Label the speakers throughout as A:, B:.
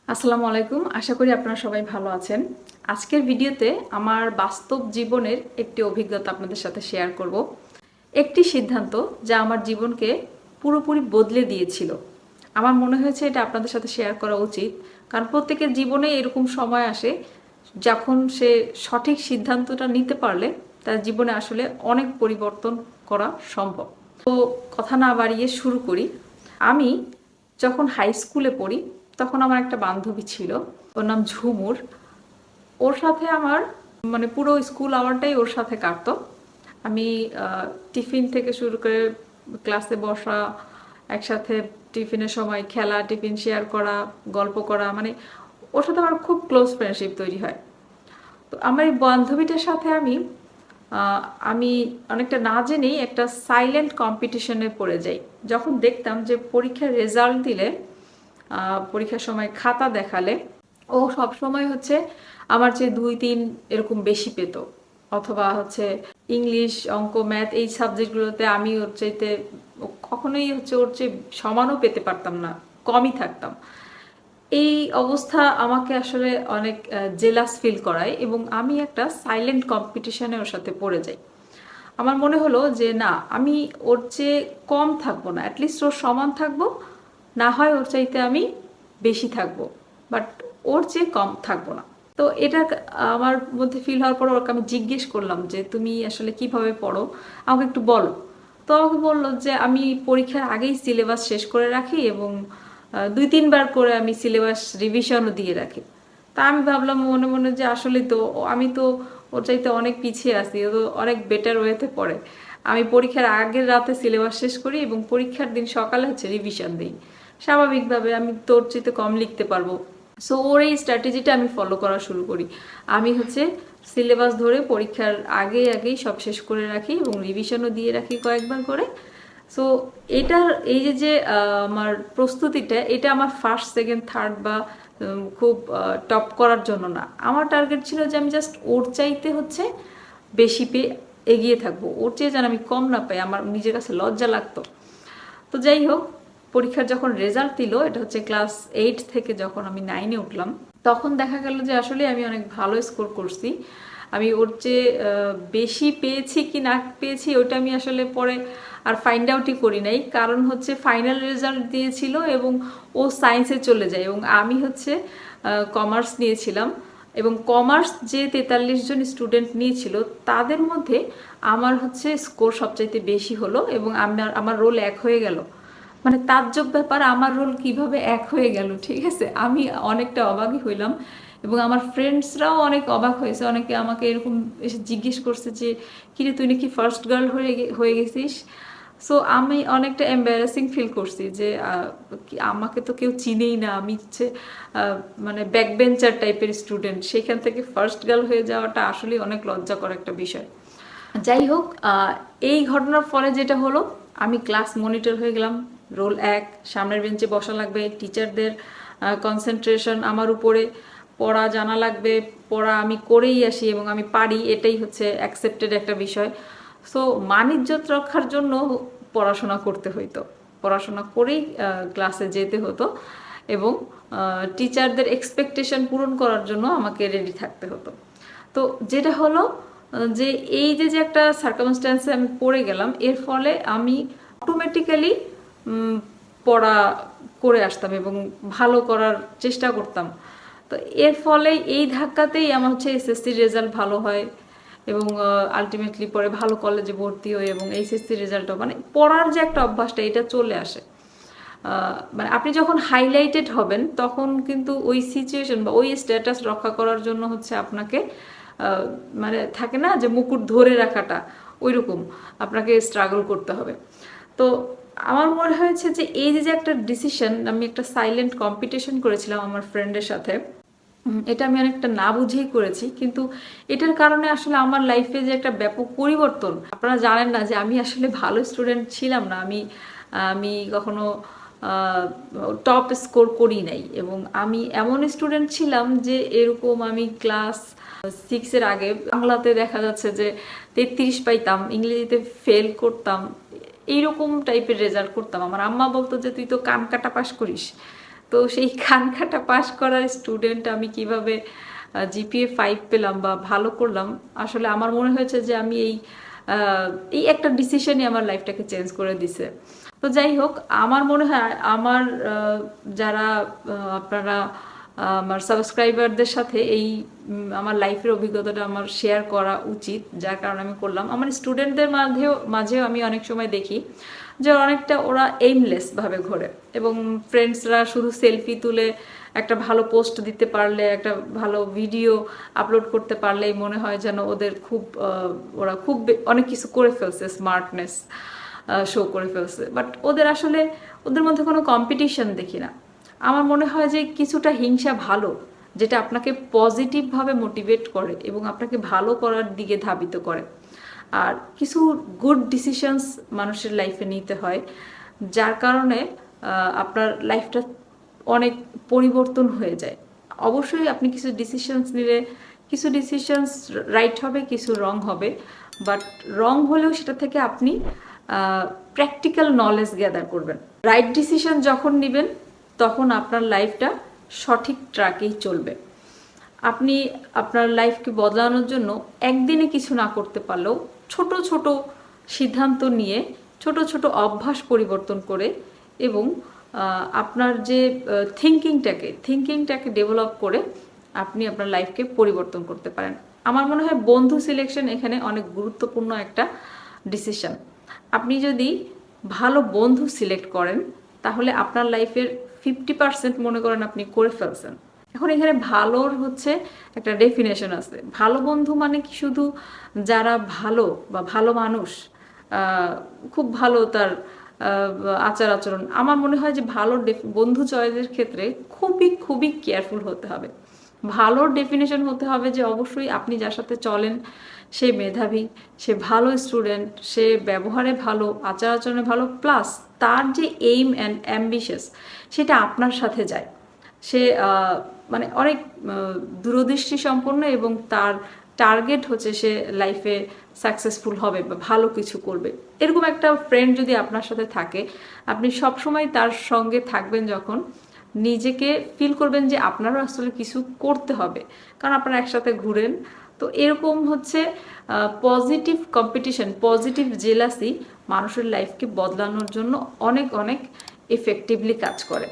A: আসসালামু আলাইকুম। আশা করি আপনারা সবাই ভালো আছেন। আজকের ভিডিওতে আমার বাস্তব জীবনের একটি অভিজ্ঞতা আপনাদের সাথে শেয়ার করব। একটি সিদ্ধান্ত যা আমার জীবনকে পুরোপুরি বদলে দিয়েছিল। আমার মনে হয়েছে এটা আপনাদের সাথে শেয়ার করা উচিত, কারণ প্রত্যেকের জীবনে এরকম সময় আসে যখন সে সঠিক সিদ্ধান্তটা নিতে পারলে তার জীবনে আসলে অনেক পরিবর্তন করা সম্ভব। তো কথা না বাড়িয়ে শুরু করি। আমি যখন হাই স্কুলে পড়ি তখন আমার একটা বান্ধবী ছিল, ওর নাম ঝুমুর। ওর সাথে আমার পুরো স্কুল আওয়ারটাই ওর সাথে কাটতো। আমি টিফিন থেকে শুরু করে ক্লাসে বসা, একসাথে টিফিনের সময় খেলা, টিফিন শেয়ার করা, গল্প করা, ওর সাথে আমার খুব ক্লোজ ফ্রেন্ডশিপ তৈরি হয়। তো আমার এই বান্ধবীটার সাথে আমি অনেকটা না জেনেই একটা সাইলেন্ট কম্পিটিশনে পড়ে যাই। যখন দেখতাম যে পরীক্ষার রেজাল্ট দিলে, পরীক্ষার সময় খাতা দেখালে ও সব সময় আমার চেয়ে 2-3 এরকম বেশি পেত, অথবা ইংলিশ, অঙ্ক, ম্যাথ এই সাবজেক্টগুলোতে আমি ওর চাইতে কখনোই ওর চেয়ে সমানও পেতে পারতাম না, কমই থাকতাম। এই অবস্থা আমাকে আসলে অনেক জেলাস ফিল করায় এবং আমি একটা সাইলেন্ট কম্পিটিশনে ওর সাথে পড়ে যাই। আমার মনে হলো যে না, আমি ওর চেয়ে কম থাকবো না, অ্যাটলিস্ট ওর সমান থাকবো, না হয় ওর চাইতে আমি বেশি থাকবো, বাট ওর চেয়ে কম থাকবো না। তো এটা আমার মধ্যে ফিল হওয়ার পর ওকে আমি জিজ্ঞেস করলাম যে তুমি আসলে কিভাবে পড়ো, আমাকে একটু বলো। তো আমাকে বললো যে আমি পরীক্ষার আগেই সিলেবাস শেষ করে রাখি এবং 2-3 বার করে আমি সিলেবাস রিভিশনও দিয়ে রাখি। তা আমি ভাবলাম মনে মনে যে আসলে তো আমি তো ওর চাইতে অনেক পিছিয়ে আছি, ও তো অনেক বেটার ওয়েতে পড়ে। আমি পরীক্ষার আগের রাতে সিলেবাস শেষ করি এবং পরীক্ষার দিন সকালে রিভিশন দিই। স্বাভাবিকভাবে আমি তোর চাইতে কম লিখতে পারবো। সো ওর এই স্ট্র্যাটেজিটা আমি ফলো করা শুরু করি। আমি সিলেবাস ধরে পরীক্ষার আগেই সব শেষ করে রাখি এবং রিভিশনও দিয়ে রাখি কয়েকবার করে। সো এটার এই যে আমার প্রস্তুতিটা, এটা আমার ফার্স্ট, সেকেন্ড, থার্ড বা খুব টপ করার জন্য না। আমার টার্গেট ছিল যে আমি জাস্ট ওর চাইতে বেশি পেয়ে এগিয়ে থাকবো, ওর চেয়ে যেন আমি কম না পাই। আমার নিজের কাছে লজ্জা লাগতো। তো যাই হোক, পরীক্ষার যখন রেজাল্ট দিল, এটা ক্লাস 8 থেকে যখন আমি 9-এ উঠলাম, তখন দেখা গেল যে আসলে আমি অনেক ভালো স্কোর করছি। আমি ওর চেয়ে বেশি পেয়েছি কি না পেয়েছি ওটা আমি আসলে পরে আর ফাইন্ড আউটই করি নাই, কারণ ফাইনাল রেজাল্ট দিয়েছিল এবং ও সায়েন্সে চলে যায় এবং আমি কমার্স নিয়েছিলাম। এবং কমার্স যে 43 জন স্টুডেন্ট নিয়েছিল তাদের মধ্যে আমার স্কোর সবচাইতে বেশি হলো এবং আমার রোল 1 হয়ে গেল। তাজ্জব ব্যাপার, আমার রোল কিভাবে 1 হয়ে গেল, ঠিক আছে? আমি অনেকটা অবাকই হইলাম এবং আমার ফ্রেন্ডসরাও অনেক অবাক হয়েছে। অনেকে আমাকে এরকম এসে জিজ্ঞেস করছে যে কিরে তুই নাকি ফার্স্ট গার্ল হয়ে গেছিস। সো আমি অনেকটা এম্বারাসিং ফিল করছি যে আমাকে তো কেউ চিনেই না, আমি ব্যাক বেঞ্চার টাইপের স্টুডেন্ট, সেখান থেকে ফার্স্ট গার্ল হয়ে যাওয়াটা আসলে অনেক লজ্জাকর একটা বিষয়। যাই হোক, এই ঘটনার ফলে যেটা হলো, আমি ক্লাস মনিটর হয়ে গেলাম, রোল 1, সামনের বেঞ্চে বসা লাগবে, টিচারদের কনসেন্ট্রেশন আমার উপরে, পড়া জানা লাগবে, পড়া আমি করেই আসি এবং আমি পারি, এটাই অ্যাকসেপ্টেড একটা বিষয়। সো মানিজ্যত রক্ষার জন্য পড়াশোনা করতে হইতো, পড়াশোনা করেই ক্লাসে যেতে হতো এবং টিচারদের এক্সপেকটেশন পূরণ করার জন্য আমাকে রেডি থাকতে হতো। তো যেটা হলো যে এই যে একটা সার্কামস্ট্যান্সে আমি পড়ে গেলাম, এর ফলে আমি অটোমেটিক্যালি পড়া করে আসতাম এবং ভালো করার চেষ্টা করতাম। তো এর ফলে এই ধাক্কাতেই আমার এসএসসির রেজাল্ট ভালো হয় এবং আলটিমেটলি পরে ভালো কলেজে ভর্তি হই এবং এইচএসসির রেজাল্টও পড়ার যে একটা অভ্যাসটা এটা চলে আসে। আপনি যখন হাইলাইটেড হবেন তখন কিন্তু ওই সিচুয়েশন বা ওই স্ট্যাটাস রক্ষা করার জন্য আপনাকে থাকে না যে মুকুট ধরে রাখাটা, ওইরকম আপনাকে স্ট্রাগল করতে হবে। তো আমার মনে হয়েছে যে এই যে একটা ডিসিশন, আমি একটা সাইলেন্ট কম্পিটিশন করেছিলাম আমার ফ্রেন্ডের সাথে, এটা আমি অনেকটা না বুঝেই করেছি, কিন্তু এটার কারণে আসলে আমার লাইফে যে একটা ব্যাপক পরিবর্তন। আপনারা জানেন না যে আমি আসলে ভালো স্টুডেন্ট ছিলাম না, আমি আমি কখনো টপ স্কোর করি নাই এবং আমি এমন স্টুডেন্ট ছিলাম যে এরকম আমি ক্লাস 6-এর আগে বাংলাতে দেখা যাচ্ছে যে 33 পাইতাম, ইংরেজিতে ফেল করতাম, এইরকম টাইপের রেজাল্ট করতাম। আমার আম্মা বলতো যে তুই তো কান কাটা পাস করিস। তো তো সেই কানকাটা পাশ করার স্টুডেন্ট আমি কিভাবে জিপিএ 5 পেলাম বা ভালো করলাম, আসলে আমার মনে হয়েছে যে আমি এই একটা ডিসিশনই আমার লাইফটাকে চেঞ্জ করে দিছে। তো যাই হোক, আমার মনে হয় আমার যারা আপনারা আমার সাবস্ক্রাইবারদের সাথে এই আমার লাইফের অভিজ্ঞতাটা আমার শেয়ার করা উচিত, যার কারণে আমি করলাম। আমার স্টুডেন্টদের মাঝেও আমি অনেক সময় দেখি যে অনেকটা ওরা এইমলেস ভাবে ঘোরে, এবং ফ্রেন্ডসরা শুধু সেলফি তুলে একটা ভালো পোস্ট দিতে পারলে, একটা ভালো ভিডিও আপলোড করতে পারলেই মনে হয় যেন ওদের ওরা খুব অনেক কিছু করে ফেলছে, স্মার্টনেস শো করে ফেলছে। বাট ওদের মধ্যে কোনো কম্পিটিশন দেখি না। আমার মনে হয় যে কিছুটা হিংসা ভালো, যেটা আপনাকে পজিটিভভাবে মোটিভেট করে এবং আপনাকে ভালো করার দিকে ধাবিত করে। আর কিছু গুড ডিসিশনস মানুষের লাইফে নিতে হয়, যার কারণে আপনার লাইফটা অনেক পরিবর্তন হয়ে যায়। অবশ্যই আপনি কিছু ডিসিশনস নিলে কিছু ডিসিশনস রাইট হবে, কিছু রং হবে, বাট রং হলেও সেটা থেকে আপনি প্র্যাকটিক্যাল নলেজ গ্যাদার করবেন। রাইট ডিসিশন যখন নেবেন তখন আপনার লাইফটা সঠিক ট্র্যাকেই চলবে। আপনি আপনার লাইফকে বদলানোর জন্য একদিনে কিছু না করতে পারলেও ছোট ছোট সিদ্ধান্ত নিয়ে, ছোট ছোট অভ্যাস পরিবর্তন করে এবং আপনার যে থিঙ্কিংটাকে ডেভেলপ করে আপনি আপনার লাইফকে পরিবর্তন করতে পারেন। আমার মনে হয় বন্ধু সিলেকশন এখানে অনেক গুরুত্বপূর্ণ একটা ডিসিশন। আপনি যদি ভালো বন্ধু সিলেক্ট করেন তাহলে আপনার লাইফের 50% মনে করেন আপনি করে ফেলছেন। এখন এখানে ভালোর হচ্ছে একটা ডেফিনেশন আছে। ভালো বন্ধু মানে কি শুধু যারা ভালো বা ভালো মানুষ, খুব ভালো তার আচার আচরণ? আমার মনে হয় যে ভালো বন্ধু চয়েসের ক্ষেত্রে খুবই খুবই কেয়ারফুল হতে হবে। ভালোর ডেফিনেশন হতে হবে যে অবশ্যই আপনি যার সাথে চলেন সে মেধাবী, সে ভালো স্টুডেন্ট, সে ব্যবহারে ভালো, আচার আচরণে ভালো, প্লাস তার যে এইম অ্যান্ড অ্যাম্বিশাস সেটা আপনার সাথে যায়। সে মানে অনেক দূরদৃষ্টি সম্পন্ন এবং তার টার্গেট হচ্ছে সে লাইফে সাকসেসফুল হবে বা ভালো কিছু করবে। এরকম একটা ফ্রেন্ড যদি আপনার সাথে থাকে, আপনি সবসময় তার সঙ্গে থাকবেন যখন নিজেকে ফিল করবেন যে আপনারও আসলে কিছু করতে হবে, কারণ আপনারা একসাথে ঘুরেন। তো এরকম হচ্ছে পজিটিভ কম্পিটিশন, পজিটিভ জেলাসি মানুষের লাইফকে বদলানোর জন্য অনেক অনেক এফেক্টিভলি কাজ করে।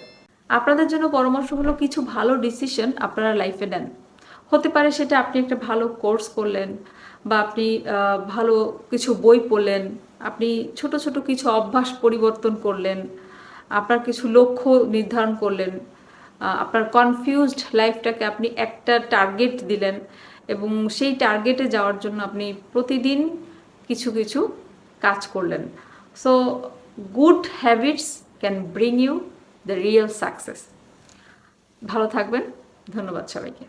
A: আপনাদের জন্য পরামর্শ হলো কিছু ভালো ডিসিশন আপনারা লাইফে নেন। হতে পারে সেটা আপনি একটা ভালো কোর্স করলেন, বা আপনি ভালো কিছু বই পড়লেন, আপনি ছোট ছোট কিছু অভ্যাস পরিবর্তন করলেন, আপনার কিছু লক্ষ্য নির্ধারণ করলেন, আপনার কনফিউজড লাইফটাকে আপনি একটা টার্গেট দিলেন এবং সেই টার্গেটে যাওয়ার জন্য আপনি প্রতিদিন কিছু কিছু কাজ করলেন। So good habits can bring you the real success. ভালো থাকবেন। ধন্যবাদ সবাইকে।